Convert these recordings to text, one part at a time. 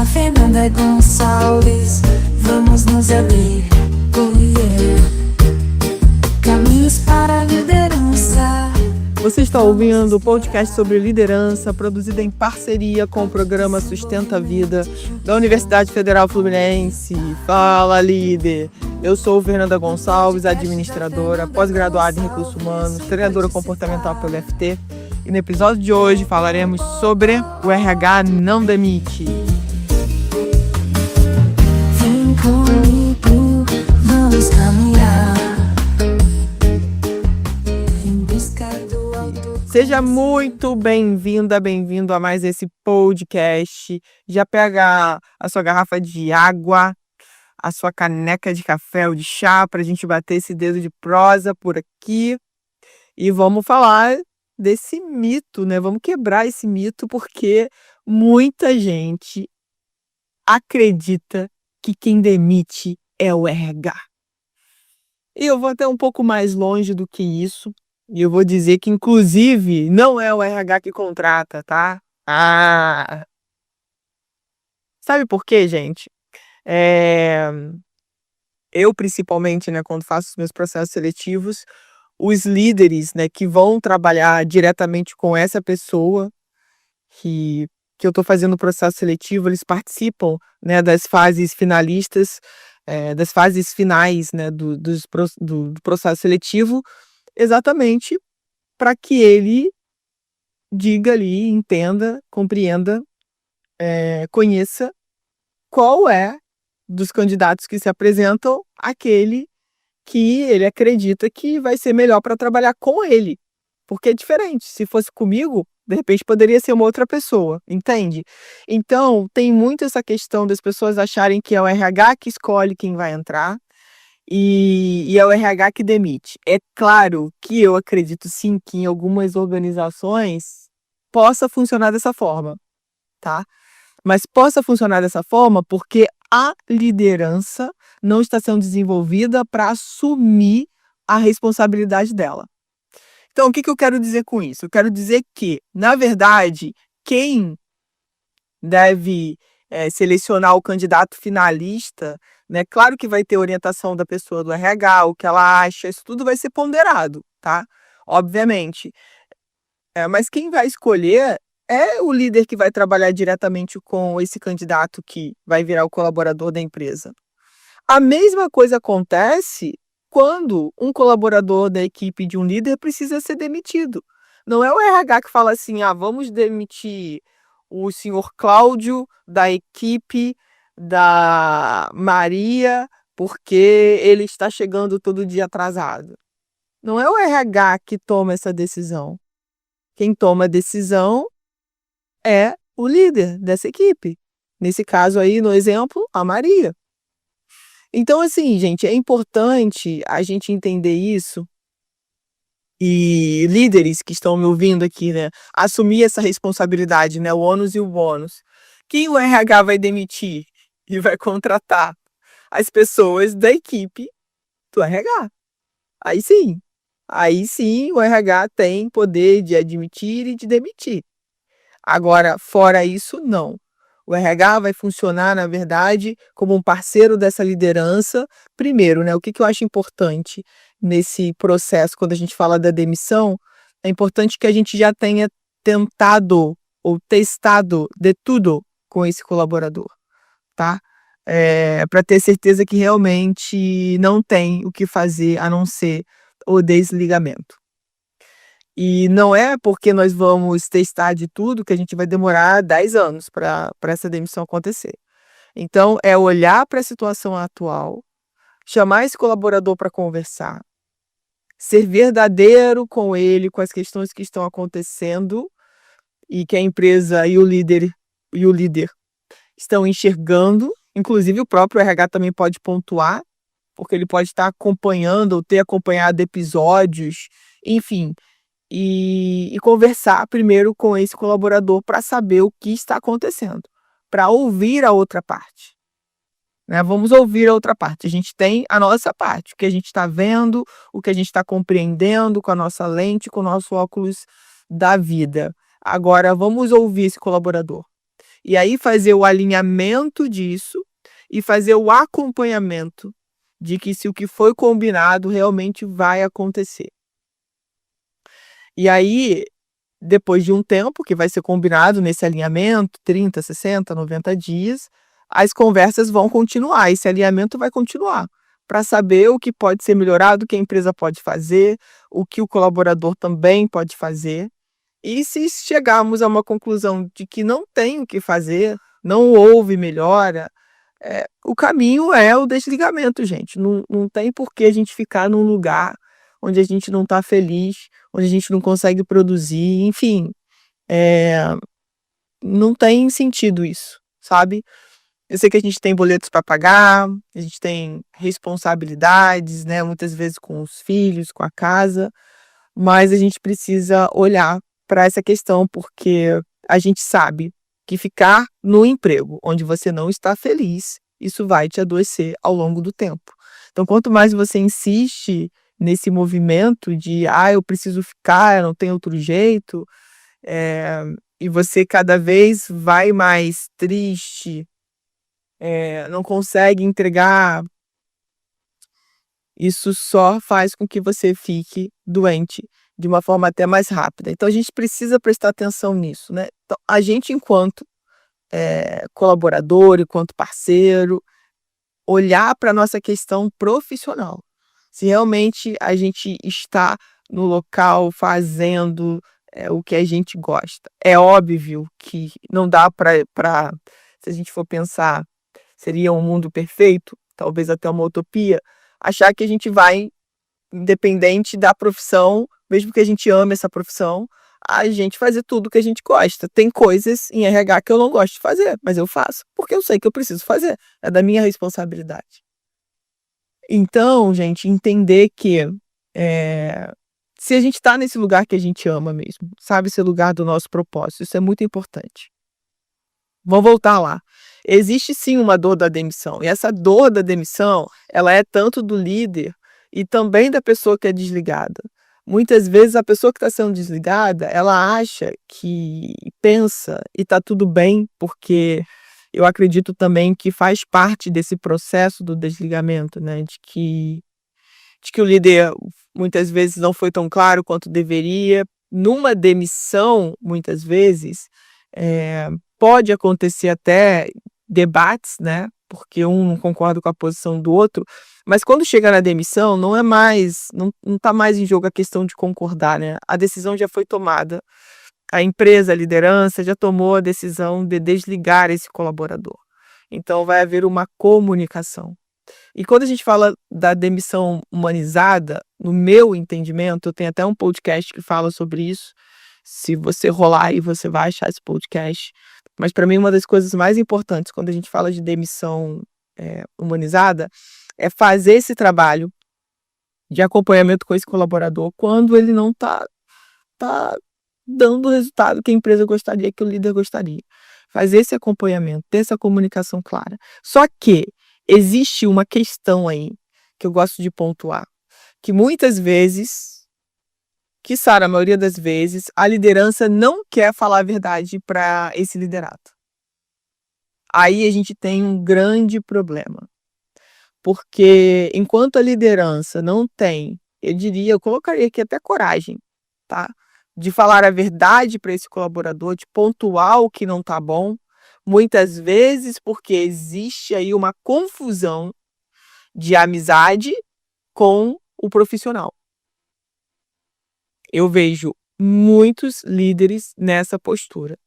a Fernanda Gonçalves. Vamos nos abrir, caminhos para a liderança. Você está ouvindo o podcast sobre liderança, produzido em parceria com o programa Sustenta a Vida da Universidade Federal Fluminense. Fala, líder! Eu sou Fernanda Gonçalves, administradora, pós-graduada em Recursos Humanos, treinadora comportamental pelo FT. E no episódio de hoje falaremos sobre o RH não demite. Vem comigo, vamos caminhar em busca do alto. Seja muito bem-vinda, bem-vindo a mais esse podcast. Já pega a sua garrafa de água, a sua caneca de café ou de chá para a gente bater esse dedo de prosa por aqui. E vamos falar desse mito, né? Vamos quebrar esse mito, porque muita gente acredita que quem demite é o RH. E eu vou até um pouco mais longe do que isso. E eu vou dizer que, inclusive, não é o RH que contrata, tá? Sabe por quê, gente? Eu, principalmente, né, quando faço os meus processos seletivos, os líderes, né, que vão trabalhar diretamente com essa pessoa que eu estou fazendo o processo seletivo, eles participam, né, das fases finalistas, das fases finais, né, do processo seletivo, exatamente para que ele diga ali, entenda, compreenda, conheça qual é dos candidatos que se apresentam aquele que ele acredita que vai ser melhor para trabalhar com ele. Porque é diferente. Se fosse comigo, de repente poderia ser uma outra pessoa, entende? Então, tem muito essa questão das pessoas acharem que é o RH que escolhe quem vai entrar e é o RH que demite. É claro que eu acredito sim que em algumas organizações possa funcionar dessa forma, tá? Mas possa funcionar dessa forma porque a liderança não está sendo desenvolvida para assumir a responsabilidade dela. Então, o que eu quero dizer com isso? Eu quero dizer que, na verdade, quem deve selecionar o candidato finalista, né? Claro que vai ter orientação da pessoa do RH, o que ela acha, isso tudo vai ser ponderado, tá? Obviamente. Mas quem vai escolher é o líder que vai trabalhar diretamente com esse candidato que vai virar o colaborador da empresa. A mesma coisa acontece quando um colaborador da equipe de um líder precisa ser demitido. Não é o RH que fala assim, vamos demitir o senhor Cláudio da equipe da Maria porque ele está chegando todo dia atrasado. Não é o RH que toma essa decisão. Quem toma a decisão é o líder dessa equipe. Nesse caso aí, no exemplo, a Maria. Então, assim, gente, é importante a gente entender isso e líderes que estão me ouvindo aqui, né, assumir essa responsabilidade, né, o ônus e o bônus. Quem o RH vai demitir e vai contratar? As pessoas da equipe do RH. Aí sim o RH tem poder de admitir e de demitir. Agora, fora isso, não. O RH vai funcionar, na verdade, como um parceiro dessa liderança. Primeiro, né, o que eu acho importante nesse processo, quando a gente fala da demissão, é importante que a gente já tenha tentado ou testado de tudo com esse colaborador, tá? Para ter certeza que realmente não tem o que fazer a não ser o desligamento. E não é porque nós vamos testar de tudo que a gente vai demorar 10 anos para essa demissão acontecer. Então, é olhar para a situação atual, chamar esse colaborador para conversar, ser verdadeiro com ele, com as questões que estão acontecendo e que a empresa e o líder estão enxergando. Inclusive, o próprio RH também pode pontuar, porque ele pode estar acompanhando ou ter acompanhado episódios, enfim, e conversar primeiro com esse colaborador para saber o que está acontecendo, para ouvir a outra parte. Né? Vamos ouvir a outra parte. A gente tem a nossa parte, o que a gente está vendo, o que a gente está compreendendo com a nossa lente, com o nosso óculos da vida. Agora, vamos ouvir esse colaborador. E aí fazer o alinhamento disso e fazer o acompanhamento de que se o que foi combinado realmente vai acontecer. E aí, depois de um tempo que vai ser combinado nesse alinhamento, 30, 60, 90 dias, as conversas vão continuar, esse alinhamento vai continuar, para saber o que pode ser melhorado, o que a empresa pode fazer, o que o colaborador também pode fazer. E se chegarmos a uma conclusão de que não tem o que fazer, não houve melhora, o caminho é o desligamento, gente. Não tem por que a gente ficar num lugar onde a gente não está feliz, onde a gente não consegue produzir, enfim, não tem sentido isso, sabe? Eu sei que a gente tem boletos para pagar, a gente tem responsabilidades, né, muitas vezes com os filhos, com a casa, mas a gente precisa olhar para essa questão, porque a gente sabe que ficar no emprego onde você não está feliz, isso vai te adoecer ao longo do tempo. Então, quanto mais você insiste nesse movimento de, eu preciso ficar, eu não tenho outro jeito, e você cada vez vai mais triste, não consegue entregar, isso só faz com que você fique doente de uma forma até mais rápida. Então a gente precisa prestar atenção nisso, né. Então a gente enquanto, colaborador, enquanto parceiro, olhar para a nossa questão profissional. Se realmente a gente está no local fazendo, o que a gente gosta. É óbvio que não dá para se a gente for pensar, seria um mundo perfeito, talvez até uma utopia, achar que a gente vai, independente da profissão, mesmo que a gente ame essa profissão, a gente fazer tudo que a gente gosta. Tem coisas em RH que eu não gosto de fazer, mas eu faço, porque eu sei que eu preciso fazer, é da minha responsabilidade. Então, gente, entender que, se a gente está nesse lugar que a gente ama mesmo, sabe, esse lugar do nosso propósito, isso é muito importante. Vamos voltar lá. Existe sim uma dor da demissão, e essa dor da demissão, ela é tanto do líder e também da pessoa que é desligada. Muitas vezes a pessoa que está sendo desligada, ela acha que pensa e está tudo bem, porque eu acredito também que faz parte desse processo do desligamento, né, de que o líder muitas vezes não foi tão claro quanto deveria. Numa demissão, muitas vezes, pode acontecer até debates, né, porque um não concorda com a posição do outro, mas quando chega na demissão não é mais, não está mais em jogo a questão de concordar, né, a decisão já foi tomada, a empresa, a liderança já tomou a decisão de desligar esse colaborador. Então vai haver uma comunicação. E quando a gente fala da demissão humanizada, no meu entendimento, eu tenho até um podcast que fala sobre isso. Se você rolar aí, você vai achar esse podcast. Mas para mim, uma das coisas mais importantes quando a gente fala de demissão humanizada é fazer esse trabalho de acompanhamento com esse colaborador quando ele não tá dando o resultado que a empresa gostaria, que o líder gostaria. Fazer esse acompanhamento, ter essa comunicação clara. Só que existe uma questão aí que eu gosto de pontuar, que muitas vezes, quiçá a maioria das vezes, a liderança não quer falar a verdade para esse liderado. Aí a gente tem um grande problema, porque enquanto a liderança não tem, eu colocaria aqui até coragem, tá? De falar a verdade para esse colaborador, de pontuar o que não está bom, muitas vezes porque existe aí uma confusão de amizade com o profissional. Eu vejo muitos líderes nessa postura,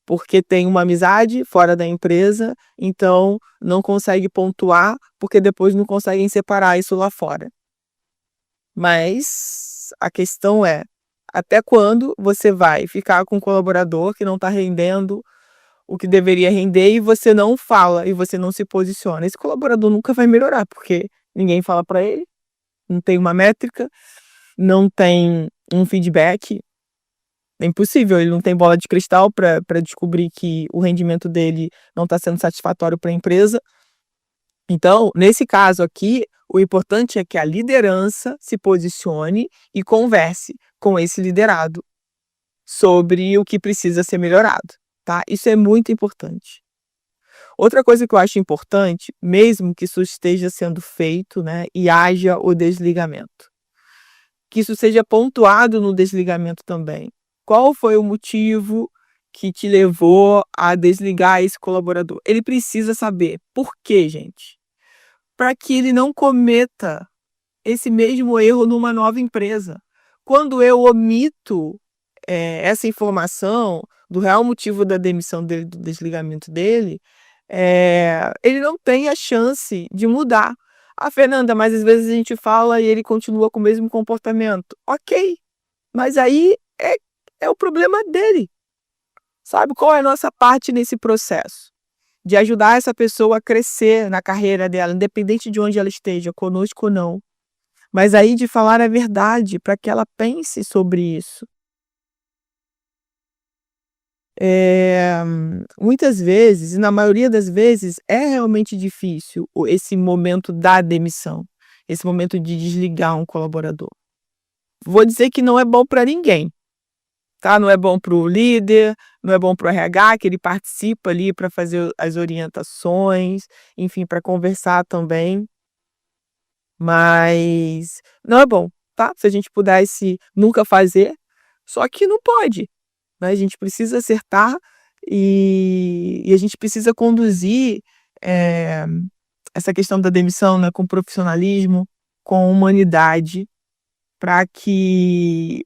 porque tem uma amizade fora da empresa, então não consegue pontuar, porque depois não conseguem separar isso lá fora. Mas a questão é, até quando você vai ficar com um colaborador que não está rendendo o que deveria render e você não fala e você não se posiciona? Esse colaborador nunca vai melhorar, porque ninguém fala para ele, não tem uma métrica, não tem um feedback. É impossível, ele não tem bola de cristal para descobrir que o rendimento dele não está sendo satisfatório para a empresa. Então, nesse caso aqui, o importante é que a liderança se posicione e converse com esse liderado sobre o que precisa ser melhorado. tá? Isso é muito importante. Outra coisa que eu acho importante, mesmo que isso esteja sendo feito, né, e haja o desligamento, que isso seja pontuado no desligamento também. Qual foi o motivo que te levou a desligar esse colaborador? Ele precisa saber. Por quê, gente? Para que ele não cometa esse mesmo erro numa nova empresa. Quando eu omito, essa informação do real motivo da demissão dele, do desligamento dele, ele não tem a chance de mudar. "Ah, Fernanda, mas às vezes a gente fala e ele continua com o mesmo comportamento". Ok, mas aí é o problema dele, sabe. Qual é a nossa parte nesse processo? De ajudar essa pessoa a crescer na carreira dela, independente de onde ela esteja, conosco ou não. Mas aí de falar a verdade, para que ela pense sobre isso. Muitas vezes, e na maioria das vezes, é realmente difícil esse momento da demissão, esse momento de desligar um colaborador. Vou dizer que não é bom para ninguém, tá? Não é bom para o líder, não é bom para o RH, que ele participa ali para fazer as orientações, enfim, para conversar também. Mas não é bom, tá? Se a gente pudesse nunca fazer, só que não pode, né? A gente precisa acertar e a gente precisa conduzir, eh, essa questão da demissão, né, com profissionalismo, com humanidade, para que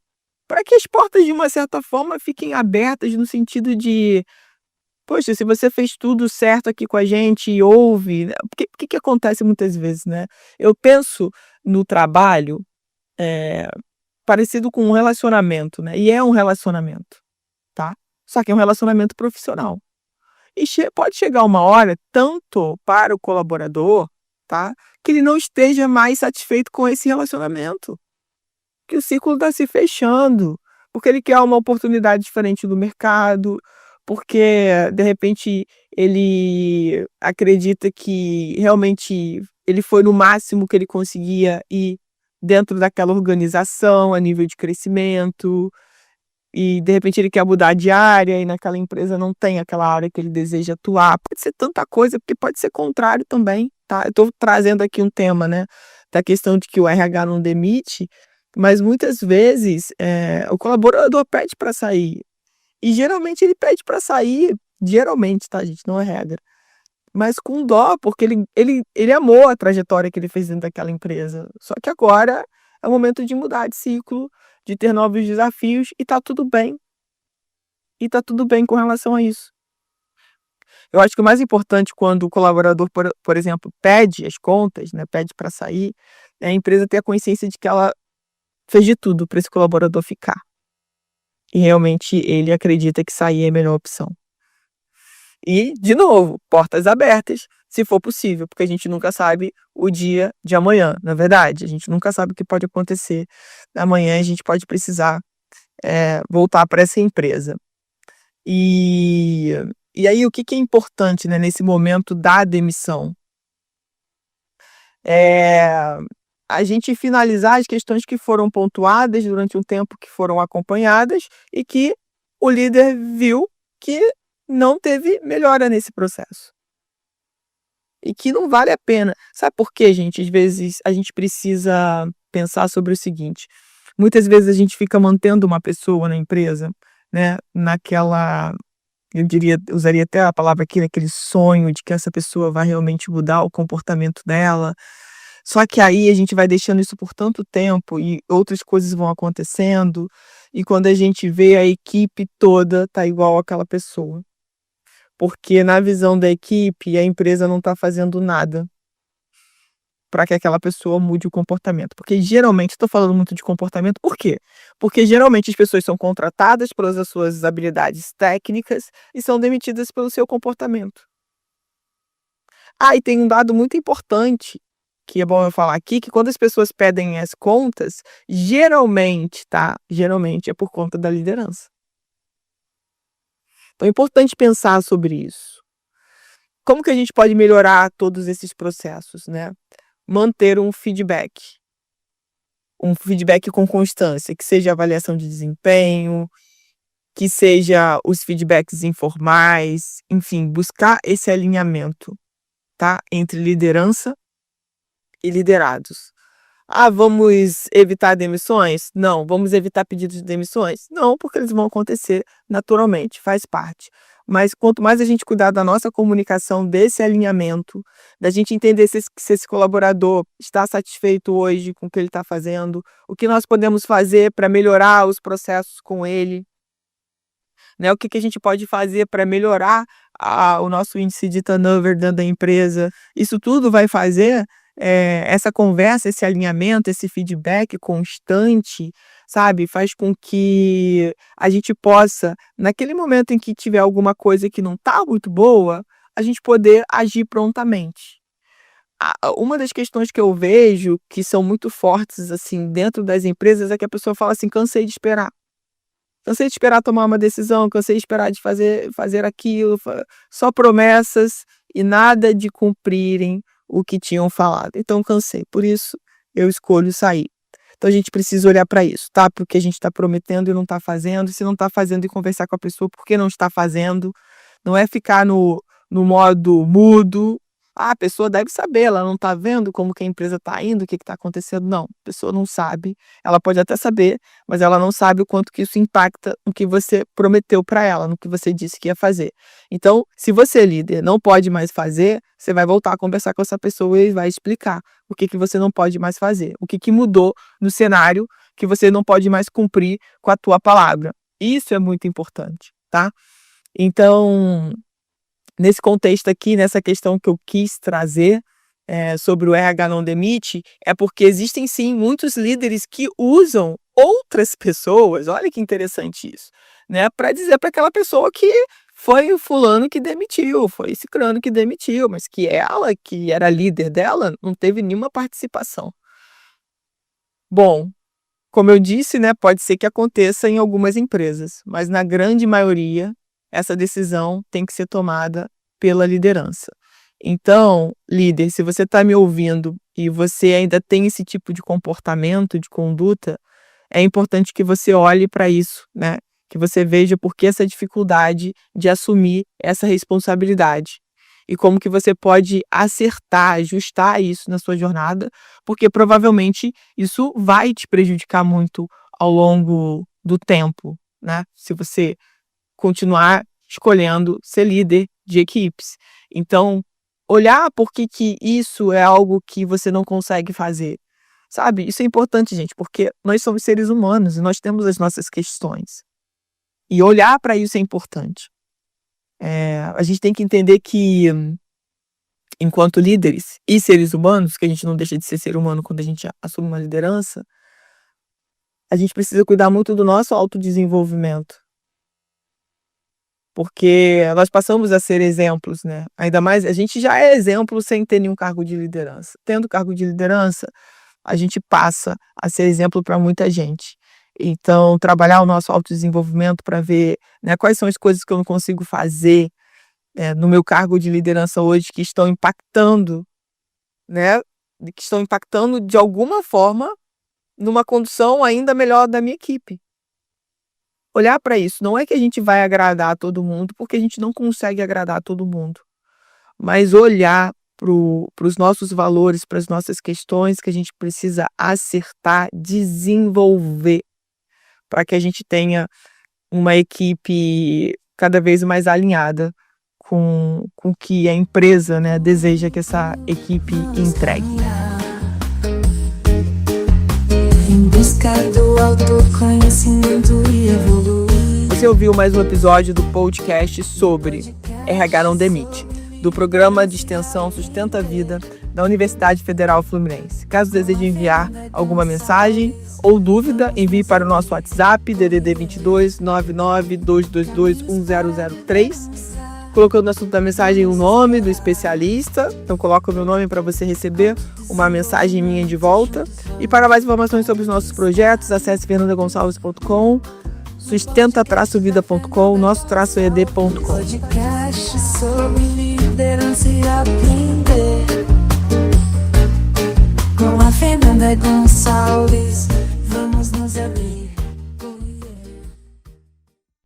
para que as portas, de uma certa forma, fiquem abertas no sentido de: "Poxa, se você fez tudo certo aqui com a gente e ouve", né, porque o que que acontece muitas vezes, né, eu penso no trabalho, eh, parecido com um relacionamento, né, e é um relacionamento, tá, só que é um relacionamento profissional. E pode chegar uma hora, tanto para o colaborador, tá, que ele não esteja mais satisfeito com esse relacionamento, que o ciclo está se fechando, porque ele quer uma oportunidade diferente do mercado, porque de repente ele acredita que realmente ele foi no máximo que ele conseguia ir dentro daquela organização, a nível de crescimento, e de repente ele quer mudar de área e naquela empresa não tem aquela área que ele deseja atuar. Pode ser tanta coisa, porque pode ser contrário também, tá. Eu estou trazendo aqui um tema, né, da questão de que o RH não demite, mas muitas vezes, o colaborador pede para sair, e geralmente ele pede para sair, geralmente, tá gente, não é regra, mas com dó, porque ele amou a trajetória que ele fez dentro daquela empresa, só que agora é o momento de mudar de ciclo, de ter novos desafios e tá tudo bem, e tá tudo bem com relação a isso. Eu acho que o mais importante quando o colaborador, por exemplo, pede as contas, né, pede para sair, é a empresa ter a consciência de que ela fez de tudo para esse colaborador ficar, e realmente ele acredita que sair é a melhor opção. E, de novo, portas abertas, se for possível, porque a gente nunca sabe o dia de amanhã, não é verdade? A gente nunca sabe o que pode acontecer amanhã, a gente pode precisar, voltar para essa empresa. E e aí o que que é importante, né, nesse momento da demissão? Eh, a gente finalizar as questões que foram pontuadas durante um tempo, que foram acompanhadas e que o líder viu que não teve melhora nesse processo. E que não vale a pena. Sabe por quê, gente? Às vezes a gente precisa pensar sobre o seguinte: muitas vezes a gente fica mantendo uma pessoa na empresa, né, naquela, eu diria, usaria até a palavra aqui, naquele sonho de que essa pessoa vai realmente mudar o comportamento dela. Só que aí a gente vai deixando isso por tanto tempo e outras coisas vão acontecendo, e quando a gente vê, a equipe toda tá igual àquela pessoa. Porque na visão da equipe, a empresa não está fazendo nada para que aquela pessoa mude o comportamento. Porque geralmente, estou falando muito de comportamento, por quê? Porque geralmente as pessoas são contratadas pelas suas habilidades técnicas e são demitidas pelo seu comportamento. Ah, e tem um dado muito importante, que é bom eu falar aqui, que quando as pessoas pedem as contas, geralmente, tá? Geralmente é por conta da liderança. Então é importante pensar sobre isso. Como que a gente pode melhorar todos esses processos, né? Manter um feedback com constância, que seja avaliação de desempenho, que seja os feedbacks informais, enfim, buscar esse alinhamento, tá? Entre liderança e liderados. Vamos evitar demissões? Não. Vamos evitar pedidos de demissões? Não, porque eles vão acontecer naturalmente, faz parte. Mas quanto mais a gente cuidar da nossa comunicação, desse alinhamento, da gente entender se esse colaborador está satisfeito hoje com o que ele está fazendo, o que nós podemos fazer para melhorar os processos com ele, né? O que a gente pode fazer para melhorar o nosso índice de turnover dentro da empresa. Isso tudo vai fazer essa conversa, esse alinhamento, esse feedback constante, sabe? Faz com que a gente possa, naquele momento em que tiver alguma coisa que não está muito boa, a gente poder agir prontamente. Uma das questões que eu vejo que são muito fortes assim dentro das empresas é que a pessoa fala assim: cansei de esperar. Cansei de esperar tomar uma decisão, cansei de esperar de fazer aquilo, só promessas e nada de cumprirem o que tinham falado. Então, cansei. Por isso, eu escolho sair. Então, a gente precisa olhar para isso, tá? Porque a gente está prometendo e não está fazendo. Se não está fazendo, e conversar com a pessoa porque não está fazendo. Não é ficar no modo mudo. A pessoa deve saber, ela não está vendo como que a empresa está indo, o que está acontecendo. Não, a pessoa não sabe. Ela pode até saber, mas ela não sabe o quanto que isso impacta no que você prometeu para ela, no que você disse que ia fazer. Então, se você, líder, não pode mais fazer, você vai voltar a conversar com essa pessoa e vai explicar o que você não pode mais fazer, o que mudou no cenário que você não pode mais cumprir com a tua palavra. Isso é muito importante, tá? Então, nesse contexto aqui, nessa questão que eu quis trazer sobre o RH não demite, é porque existem sim muitos líderes que usam outras pessoas, olha que interessante isso, né, para dizer para aquela pessoa que foi o fulano que demitiu, foi esse cicrano que demitiu, mas que ela, que era líder dela, não teve nenhuma participação. Bom, como eu disse, né, pode ser que aconteça em algumas empresas, mas na grande maioria, essa decisão tem que ser tomada pela liderança. Então, líder, se você está me ouvindo e você ainda tem esse tipo de comportamento, de conduta, é importante que você olhe para isso, né? Que você veja por que essa dificuldade de assumir essa responsabilidade. E como que você pode acertar, ajustar isso na sua jornada, porque provavelmente isso vai te prejudicar muito ao longo do tempo, né? Se você continuar escolhendo ser líder de equipes. Então, olhar por que isso é algo que você não consegue fazer, sabe? Isso é importante, gente, porque nós somos seres humanos e nós temos as nossas questões. E olhar para isso é importante. A gente tem que entender que, enquanto líderes e seres humanos, que a gente não deixa de ser ser humano quando a gente assume uma liderança, a gente precisa cuidar muito do nosso autodesenvolvimento. Porque nós passamos a ser exemplos, né? Ainda mais, a gente já é exemplo sem ter nenhum cargo de liderança. Tendo cargo de liderança, a gente passa a ser exemplo para muita gente. Então, trabalhar o nosso autodesenvolvimento para ver, né, quais são as coisas que eu não consigo fazer no meu cargo de liderança hoje que estão impactando, né? Que estão impactando de alguma forma numa condução ainda melhor da minha equipe. Olhar para isso, não é que a gente vai agradar a todo mundo, porque a gente não consegue agradar a todo mundo, mas olhar para os nossos valores, para as nossas questões que a gente precisa acertar, desenvolver, para que a gente tenha uma equipe cada vez mais alinhada com o que a empresa, né, deseja que essa equipe entregue. Em busca do autoconhecimento e evoluir. Você ouviu mais um episódio do podcast sobre RH não demite, do programa de extensão Sustenta a Vida da Universidade Federal Fluminense. Caso deseje enviar alguma mensagem ou dúvida, envie para o nosso WhatsApp, DDD 22 99 222 1003, colocando no assunto da mensagem o nome do especialista. Então coloca o meu nome para você receber uma mensagem minha de volta. E para mais informações sobre os nossos projetos, acesse fernandagonçalves.com, sustenta-vida.com, nosso-ed.com. Podcast sobre liderança e aprender com a Fernanda Gonçalves.